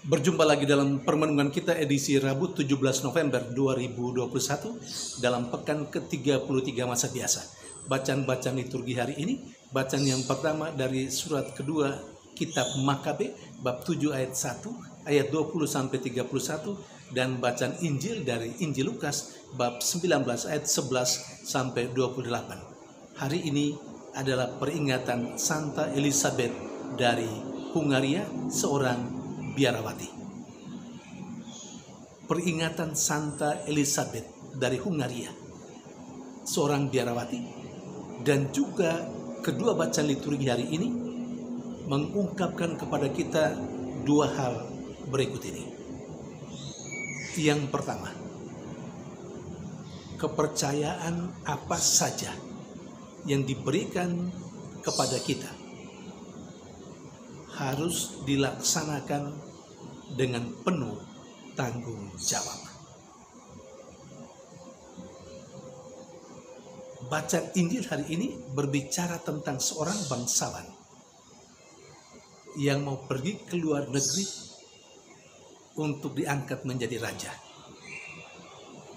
Berjumpa lagi dalam permenungan kita edisi Rabu 17 November 2021 dalam pekan ke-33 masa biasa. Bacaan-bacaan liturgi hari ini, bacaan yang pertama dari surat kedua kitab Makabe bab 7 ayat 1 ayat 20 sampai 31 dan bacaan Injil dari Injil Lukas bab 19 ayat 11 sampai 28. Hari ini adalah peringatan Santa Elizabeth dari Hungaria, seorang biarawati. Peringatan Santa Elizabeth dari Hungaria, seorang biarawati, dan juga kedua bacaan liturgi hari ini mengungkapkan kepada kita dua hal berikut ini. Yang pertama, kepercayaan apa saja yang diberikan kepada kita harus dilaksanakan dengan penuh tanggung jawab. Bacaan Injil hari ini berbicara tentang seorang bangsawan yang mau pergi ke luar negeri untuk diangkat menjadi raja.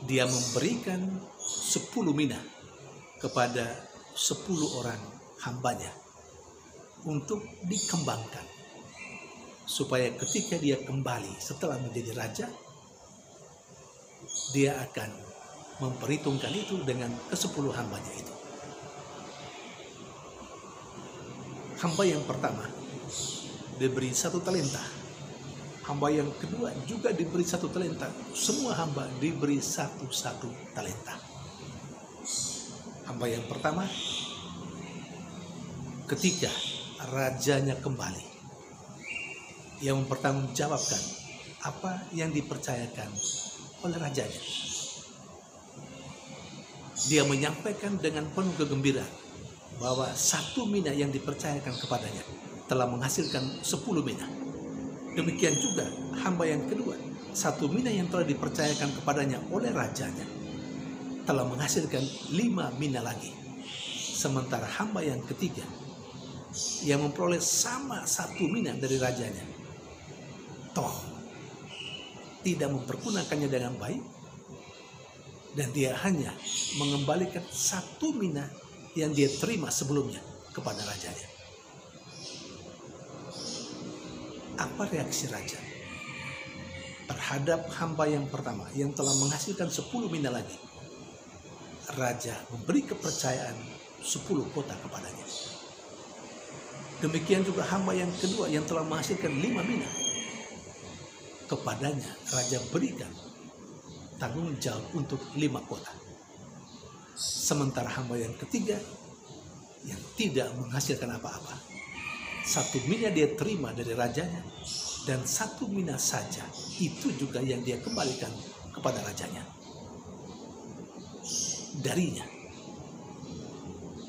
Dia memberikan 10 mina kepada 10 orang hambanya untuk dikembangkan, supaya ketika dia kembali setelah menjadi raja, dia akan memperhitungkan itu dengan ke-10 hambanya itu. Hamba yang pertama diberi 1 talenta, hamba yang kedua juga diberi 1 talenta. Semua hamba diberi 1 talenta. Hamba yang pertama, ketika rajanya kembali, ia mempertanggungjawabkan apa yang dipercayakan oleh rajanya. Dia menyampaikan dengan penuh kegembiraan bahwa 1 mina yang dipercayakan kepadanya telah menghasilkan 10 mina. Demikian juga hamba yang kedua, 1 mina yang telah dipercayakan kepadanya oleh rajanya telah menghasilkan 5 mina lagi. Sementara hamba yang ketiga yang memperoleh sama 1 mina dari rajanya, toh tidak mempergunakannya dengan baik, dan dia hanya mengembalikan 1 mina yang dia terima sebelumnya kepada rajanya. Apa reaksi raja terhadap hamba yang pertama yang telah menghasilkan 10 mina lagi? Raja memberi kepercayaan 10 kota kepadanya. Demikian juga hamba yang kedua yang telah menghasilkan 5 mina. Kepadanya raja berikan tanggung jawab untuk 5 kota. Sementara hamba yang ketiga yang tidak menghasilkan apa-apa, 1 mina dia terima dari rajanya, dan 1 mina saja itu juga yang dia kembalikan kepada rajanya. Darinya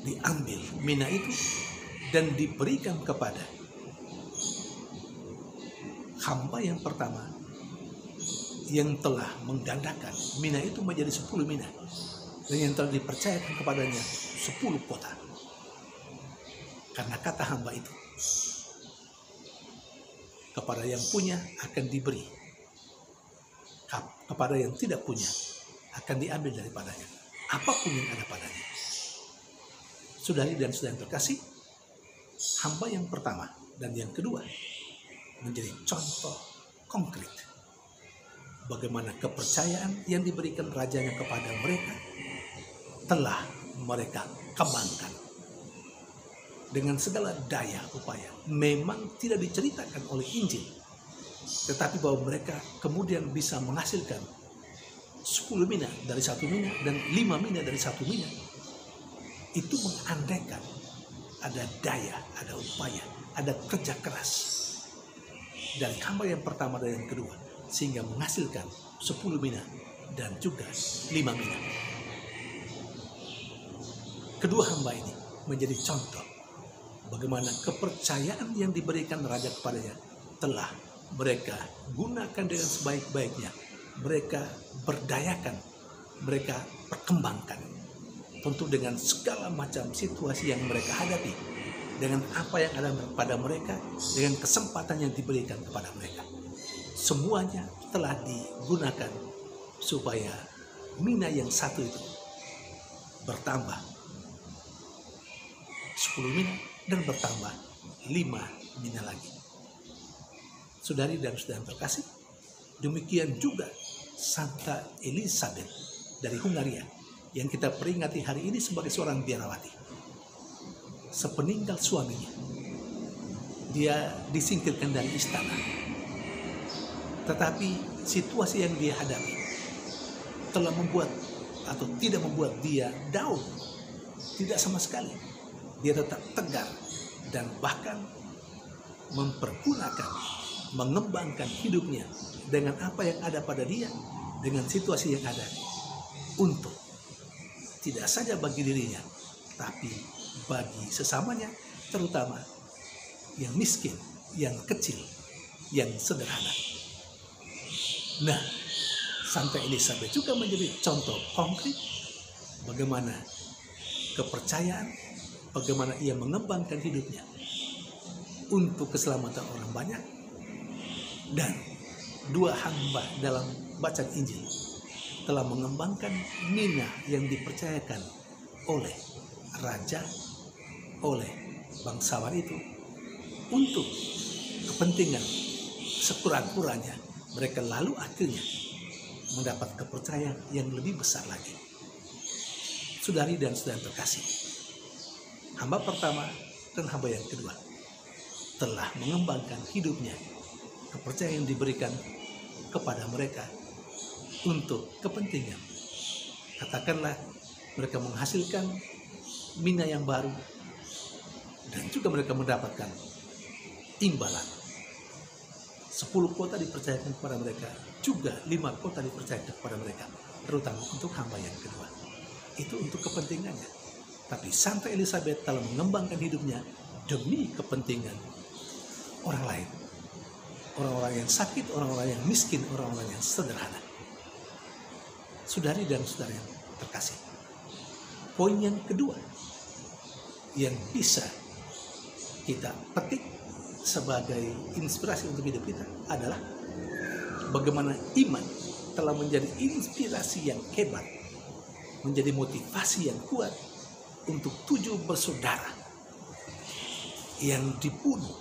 diambil mina itu dan diberikan kepada hamba yang pertama yang telah menggandakan mina itu menjadi 10 mina, dan yang telah dipercayakan kepadanya 10 kota. Karena kata hamba itu, kepada yang punya akan diberi, kepada yang tidak punya akan diambil daripadanya apapun yang ada padanya. Saudari dan saudara yang terkasih, hamba yang pertama dan yang kedua menjadi contoh konkret bagaimana kepercayaan yang diberikan rajanya kepada mereka telah mereka kembangkan dengan segala daya upaya. Memang tidak diceritakan oleh Injil, tetapi bahwa mereka kemudian bisa menghasilkan 10 mina dari 1 mina dan 5 mina dari 1 mina. Itu mengandaikan ada daya, ada upaya, ada kerja keras dari hamba yang pertama dan yang kedua, sehingga menghasilkan 10 mina dan juga 5 mina. Kedua hamba ini menjadi contoh bagaimana kepercayaan yang diberikan raja kepadanya telah mereka gunakan dengan sebaik-baiknya. Mereka berdayakan, mereka perkembangkan, tentu dengan segala macam situasi yang mereka hadapi, dengan apa yang ada pada mereka, dengan kesempatan yang diberikan kepada mereka. semuanya telah digunakan supaya mina yang satu itu bertambah 10 mina dan bertambah 5 mina lagi. Saudari dan saudara terkasih, demikian juga Santa Elizabeth dari Hungaria yang kita peringati hari ini sebagai seorang biarawati. Sepeninggal suaminya, dia disingkirkan dari istana. Tetapi situasi yang dia hadapi telah membuat atau tidak membuat dia down. Tidak sama sekali. Dia tetap tegar dan bahkan mengembangkan hidupnya dengan apa yang ada pada dia, dengan situasi yang ada, untuk tidak saja bagi dirinya, tapi bagi sesamanya, terutama yang miskin, yang kecil, yang sederhana. Nah, Santa Elizabeth juga menjadi contoh konkret bagaimana kepercayaan, bagaimana ia mengembangkan hidupnya untuk keselamatan orang banyak. Dan dua hamba dalam bacaan Injil telah mengembangkan mina yang dipercayakan oleh raja, oleh bangsawan itu untuk kepentingan sekurang-kurangnya. Mereka lalu akhirnya mendapat kepercayaan yang lebih besar lagi. Saudari dan saudara terkasih, hamba pertama dan hamba yang kedua telah mengembangkan hidupnya, kepercayaan yang diberikan kepada mereka untuk kepentingan. Katakanlah mereka menghasilkan mina yang baru dan juga mereka mendapatkan imbalan. 10 kota dipercayakan kepada mereka, juga 5 kota dipercayakan kepada mereka, terutama untuk hamba yang kedua. Itu untuk kepentingannya. Tapi Santa Elizabeth telah mengembangkan hidupnya demi kepentingan orang lain. Orang-orang yang sakit, orang-orang yang miskin, orang-orang yang sederhana. Saudari dan saudara yang terkasih, poin yang kedua yang bisa kita petik sebagai inspirasi untuk hidup kita adalah bagaimana iman telah menjadi inspirasi yang hebat, menjadi motivasi yang kuat untuk 7 bersaudara yang dibunuh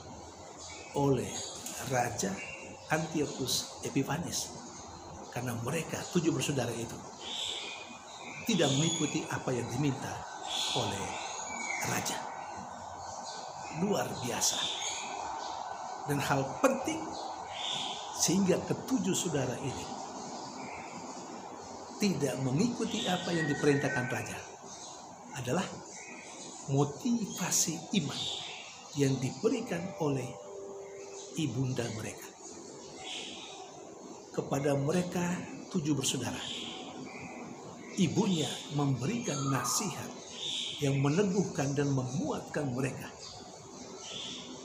oleh Raja Antiochus Epiphanes, karena mereka 7 bersaudara itu tidak mengikuti apa yang diminta oleh raja. Luar biasa. Dan hal penting sehingga ke-7 saudara ini tidak mengikuti apa yang diperintahkan raja adalah motivasi iman yang diberikan oleh ibunda mereka kepada mereka 7 bersaudara. Ibunya memberikan nasihat yang meneguhkan dan memuatkan mereka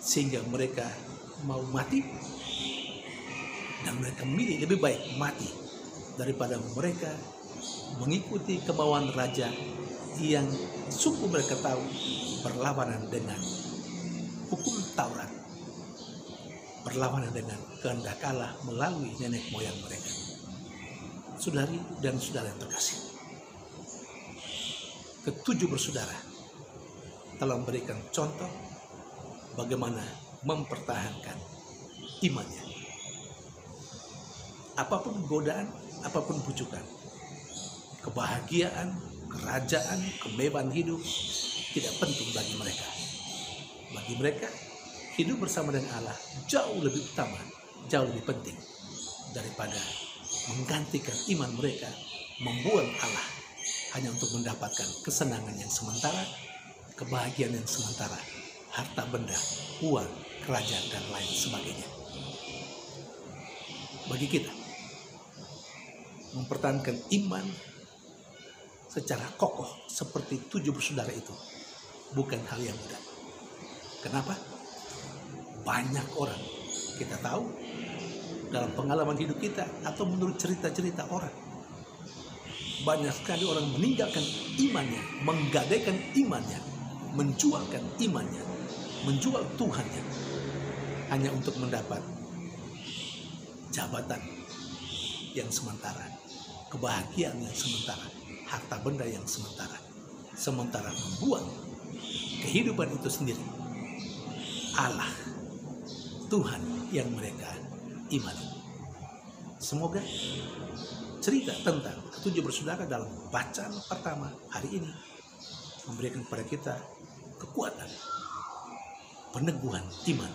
sehingga mereka mau mati, dan mereka memilih lebih baik mati daripada mereka mengikuti kemauan raja yang sungguh mereka tahu berlawanan dengan hukum Taurat, berlawanan dengan kehendak Allah melalui nenek moyang mereka. Saudari dan saudara yang terkasih, ke-7 bersaudara telah memberikan contoh bagaimana mempertahankan imannya. Apapun godaan, apapun bujukan, kebahagiaan, kerajaan, kemewahan hidup tidak penting bagi mereka. Bagi mereka, hidup bersama dengan Allah jauh lebih utama, jauh lebih penting daripada menggantikan iman mereka, membuang Allah hanya untuk mendapatkan kesenangan yang sementara, kebahagiaan yang sementara, harta benda, uang, kerajaan, dan lain sebagainya. Bagi kita, mempertahankan iman secara kokoh seperti 7 bersaudara itu bukan hal yang mudah. Kenapa? Banyak orang kita tahu dalam pengalaman hidup kita atau menurut cerita-cerita orang, banyak sekali orang meninggalkan imannya, menggadaikan imannya, menjualkan imannya, menjual Tuhannya hanya untuk mendapat jabatan yang sementara, kebahagiaan yang sementara, harta benda yang sementara, sementara membuang kehidupan itu sendiri Allah, Tuhan yang mereka imani. Semoga cerita tentang ketujuh bersaudara dalam bacaan pertama hari ini memberikan kepada kita kekuatan, peneguhan iman,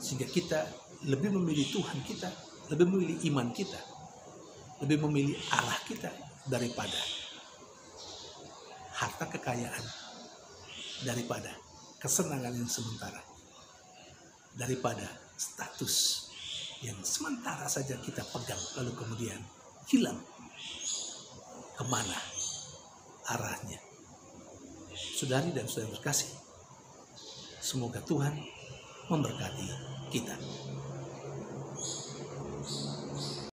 sehingga kita lebih memilih Tuhan kita, lebih memilih iman kita, lebih memilih Allah kita daripada harta kekayaan, daripada kesenangan yang sementara, daripada status yang sementara saja kita pegang lalu kemudian hilang. Kemana arahnya? Saudari dan saudara terkasih, semoga Tuhan memberkati kita.